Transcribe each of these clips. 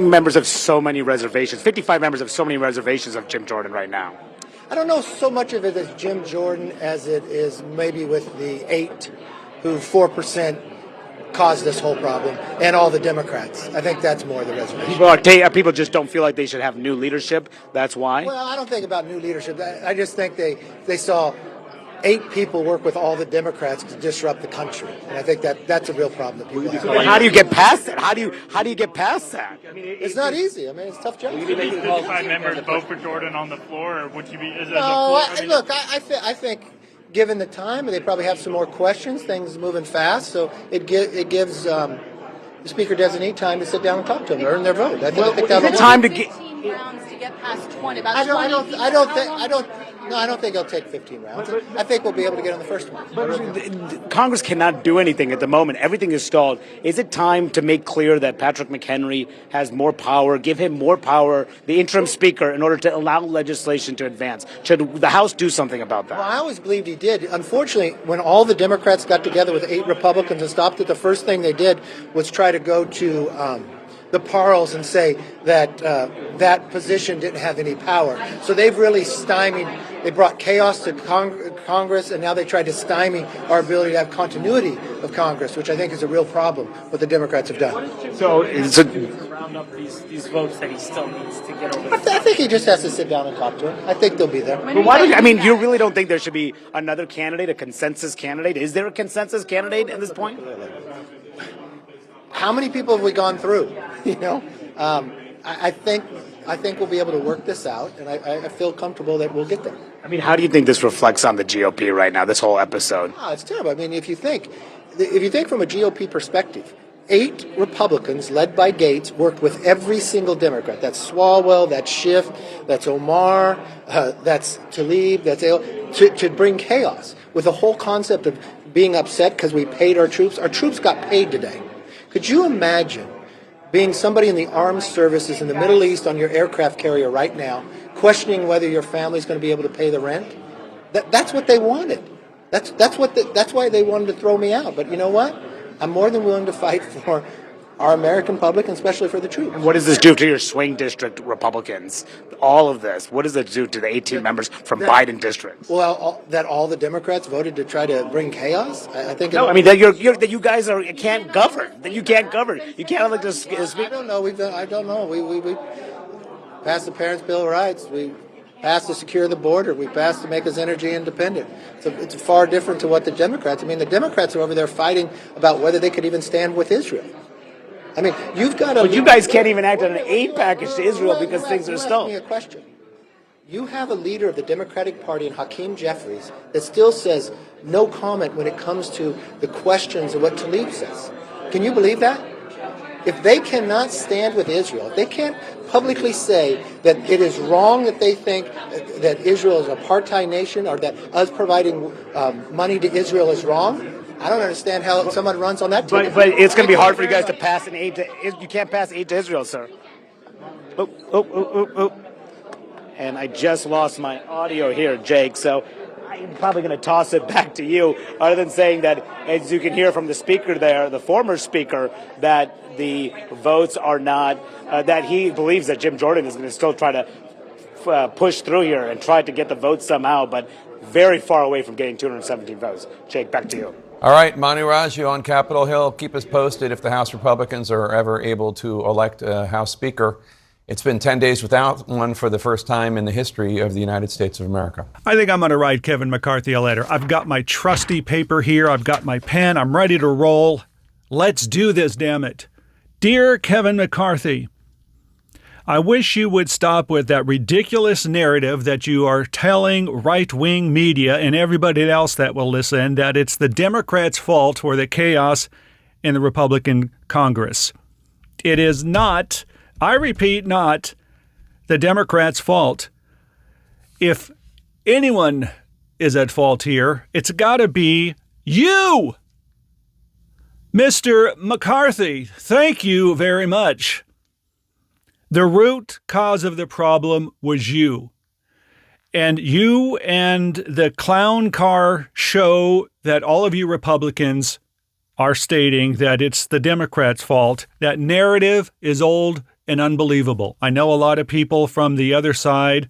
Members have so many reservations. 55 members have so many reservations of Jim Jordan right now. I don't know so much of it as Jim Jordan as it is maybe with the 8 who 4% caused this whole problem, and all the Democrats. I think that's more the reservation. People just don't feel like they should have new leadership. That's why? Well, I don't think about new leadership. I just think they saw 8 people work with all the Democrats to disrupt the country, and I think that's a real problem that people have. Well, how do you get past that? How do you get past that? I mean, it's not easy. I mean, it's a tough job. Would you be making 5 members vote for Jordan on the floor, or would you be? Look, I think. Given the time, they probably have some more questions. Things moving fast, so it gives the speaker designate time to sit down and talk to them, earn their vote. I think that'll time to get rounds to get past 20. I don't think it'll take 15 rounds. I think we'll be able to get on the first one. But Congress cannot do anything at the moment. Everything is stalled. Is it time to make clear that Patrick McHenry has more power, give him more power, the interim speaker, in order to allow legislation to advance? Should the House do something about that? Well, I always believed he did. Unfortunately, when all the Democrats got together with 8 Republicans and stopped it, the first thing they did was try to go to the Parles and say that that position didn't have any power. So they've really stymied. They brought chaos to Congress, and now they tried to stymie our ability to have continuity of Congress, which I think is a real problem, what the Democrats have done. So round up these votes that he still needs to get over. I think he just has to sit down and talk to him. I think they'll be there. But you really don't think there should be another candidate, a consensus candidate? Is there a consensus candidate at this point? How many people have we gone through? I think we'll be able to work this out, and I feel comfortable that we'll get there. I mean, how do you think this reflects on the GOP right now, this whole episode? It's terrible. I mean, if you think from a GOP perspective, 8 Republicans led by Gates worked with every single Democrat. That's Swalwell, that's Schiff, that's Omar, that's Tlaib, that's to bring chaos with the whole concept of being upset because we paid our troops. Our troops got paid today. Could you imagine being somebody in the armed services in the Middle East on your aircraft carrier right now, questioning whether your family's going to be able to pay the rent? That's what they wanted. That's why they wanted to throw me out. But you know what? I'm more than willing to fight for our American public, and especially for the troops. And what does this do to your swing district Republicans? All of this. What does it do to the 18 members from Biden districts? Well, that all the Democrats voted to try to bring chaos. I think. No, I mean that you guys can't govern. That you can't govern. You can't elect a speaker. I don't know. I don't know. We passed the Parents' Bill of Rights. We passed to secure the border. We passed to make us energy independent. It's far different to what the Democrats. I mean, the Democrats are over there fighting about whether they could even stand with Israel. I mean, you've got to. But you guys can't even act on an aid package to Israel because things are stalled. Ask me a question. You have a leader of the Democratic Party in Hakeem Jeffries that still says no comment when it comes to the questions of what Tlaib says. Can you believe that? If they cannot stand with Israel, if they can't publicly say that it is wrong that they think that Israel is an apartheid nation, or that us providing money to Israel is wrong, I don't understand how someone runs on that ticket. But it's going to be hard for you guys to pass an aid to. You can't pass aid to Israel, sir. And I just lost my audio here, Jake. So I'm probably going to toss it back to you. Other than saying that, as you can hear from the speaker there, the former speaker, that the votes are not. That he believes that Jim Jordan is going to still try to push through here and try to get the votes somehow, but very far away from getting 217 votes. Jake, back to you. All right, Manu Raju on Capitol Hill. Keep us posted if the House Republicans are ever able to elect a House Speaker. It's been 10 days without one for the first time in the history of the United States of America. I think I'm going to write Kevin McCarthy a letter. I've got my trusty paper here. I've got my pen. I'm ready to roll. Let's do this, damn it. Dear Kevin McCarthy, I wish you would stop with that ridiculous narrative that you are telling right-wing media and everybody else that will listen that it's the Democrats' fault for the chaos in the Republican Congress. It is not, I repeat, not the Democrats' fault. If anyone is at fault here, it's got to be you. Mr. McCarthy, thank you very much. The root cause of the problem was you. And you and the clown car show that all of you Republicans are stating that it's the Democrats' fault. That narrative is old and unbelievable. I know a lot of people from the other side,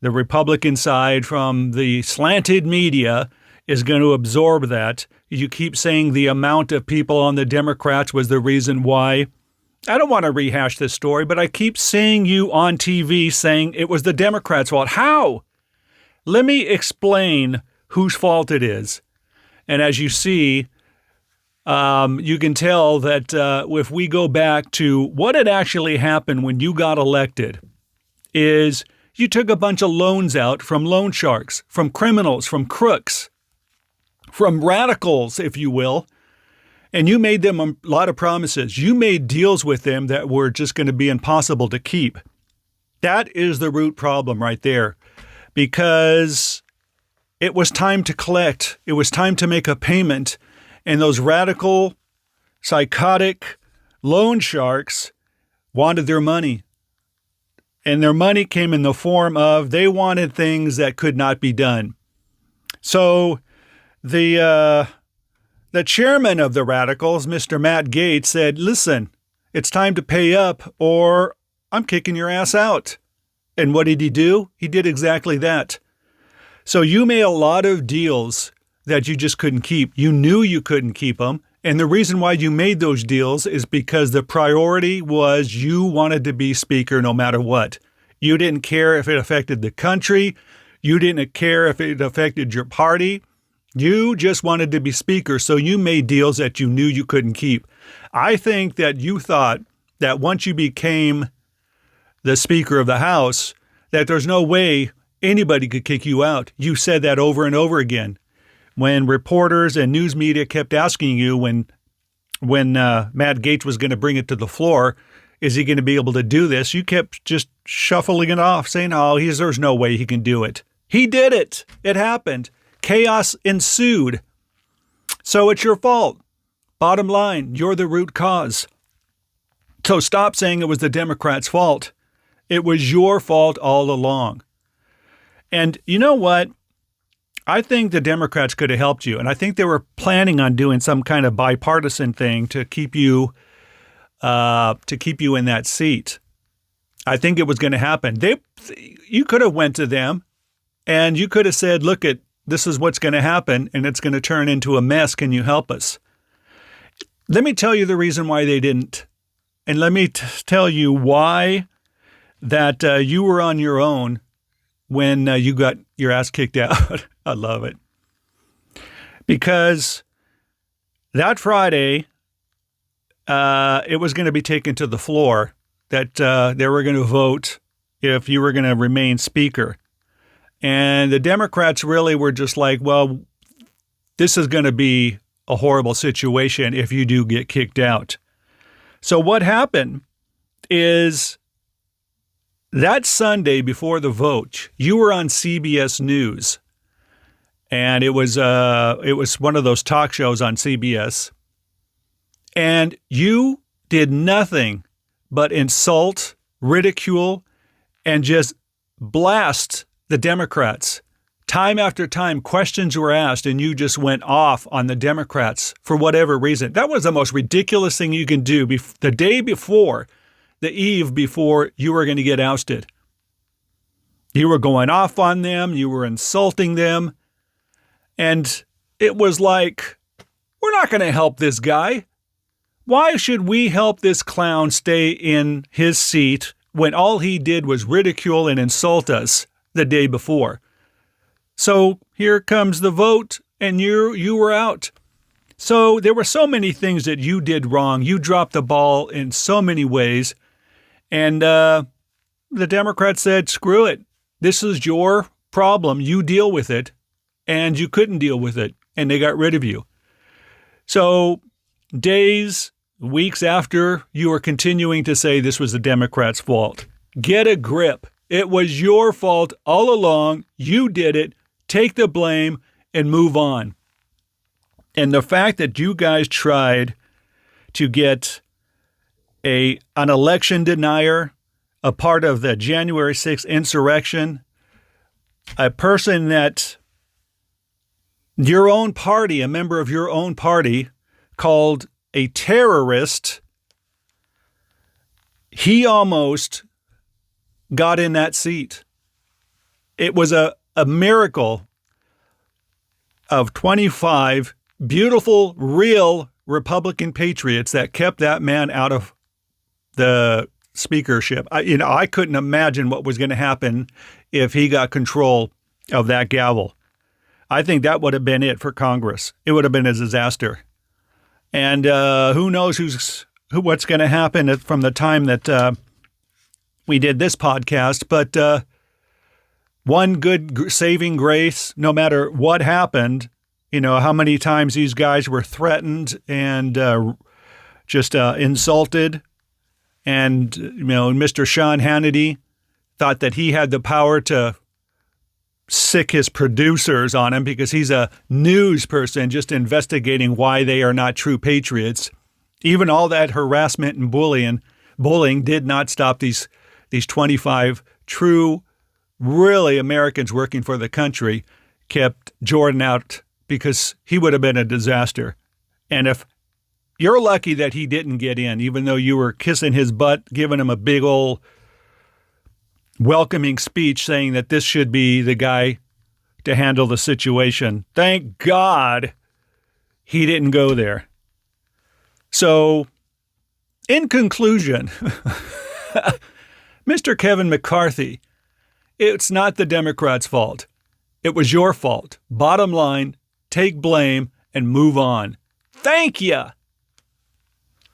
the Republican side, from the slanted media, is going to absorb that. You keep saying the amount of people on the Democrats was the reason why. I don't want to rehash this story, but I keep seeing you on TV saying it was the Democrats' fault. How? Let me explain whose fault it is. And as you see, you can tell that if we go back to what had actually happened when you got elected, is you took a bunch of loans out from loan sharks, from criminals, from crooks, from radicals, if you will, and you made them a lot of promises. You made deals with them that were just going to be impossible to keep. That is the root problem right there, because it was time to collect. It was time to make a payment, and those radical, psychotic loan sharks wanted their money. And their money came in the form of they wanted things that could not be done. So the chairman of the radicals, Mr. Matt Gaetz, said, listen, it's time to pay up or I'm kicking your ass out. And what did he do? He did exactly that. So you made a lot of deals that you just couldn't keep. You knew you couldn't keep them. And the reason why you made those deals is because the priority was you wanted to be speaker no matter what. You didn't care if it affected the country. You didn't care if it affected your party. You just wanted to be speaker, so you made deals that you knew you couldn't keep. I think that you thought that once you became the Speaker of the House, that there's no way anybody could kick you out. You said that over and over again. When reporters and news media kept asking you when Matt Gaetz was going to bring it to the floor, is he going to be able to do this? You kept just shuffling it off, saying, oh, there's no way he can do it. He did it. It happened. Chaos ensued. So it's your fault. Bottom line, you're the root cause. So stop saying it was the Democrats' fault. It was your fault all along. And you know what? I think the Democrats could have helped you. And I think they were planning on doing some kind of bipartisan thing to keep you in that seat. I think it was going to happen. You could have went to them and you could have said, look, this is what's going to happen, and it's going to turn into a mess. Can you help us? Let me tell you the reason why they didn't. And let me tell you why that you were on your own when you got your ass kicked out. I love it. Because that Friday, it was going to be taken to the floor that they were going to vote if you were going to remain speaker. And the Democrats really were just like, well, this is going to be a horrible situation if you do get kicked out. So what happened is that Sunday before the vote, you were on CBS News. And it was one of those talk shows on CBS. And you did nothing but insult, ridicule, and just blast the Democrats. Time after time, questions were asked, and you just went off on the Democrats for whatever reason. That was the most ridiculous thing you can do the day before, the eve before you were going to get ousted. You were going off on them. You were insulting them. And it was like, we're not going to help this guy. Why should we help this clown stay in his seat when all he did was ridicule and insult us the day before? So here comes the vote, and you were out. So there were so many things that you did wrong. You dropped the ball in so many ways. And the Democrats said, screw it. This is your problem. You deal with it. And you couldn't deal with it. And they got rid of you. So days, weeks after, you were continuing to say this was the Democrats' fault. Get a grip. It was your fault all along. You did it. Take the blame and move on. And the fact that you guys tried to get an election denier, a part of the January 6th insurrection, a person that your own party, a member of your own party, called a terrorist, he almost got in that seat. It was a miracle of 25 beautiful, real Republican patriots that kept that man out of the speakership. I couldn't imagine what was going to happen if he got control of that gavel. I think that would have been it for Congress. It would have been a disaster. And who knows what's going to happen from the time that we did this podcast. But one good saving grace, no matter what happened, how many times these guys were threatened and just insulted. And, Mr. Sean Hannity thought that he had the power to sick his producers on him because he's a news person just investigating why they are not true patriots. Even all that harassment and bullying did not stop these 25 true, really Americans working for the country, kept Jordan out because he would have been a disaster. And if you're lucky that he didn't get in, even though you were kissing his butt, giving him a big old welcoming speech saying that this should be the guy to handle the situation. Thank God he didn't go there. So, in conclusion, Mr. Kevin McCarthy, it's not the Democrats' fault. It was your fault. Bottom line, take blame and move on. Thank you.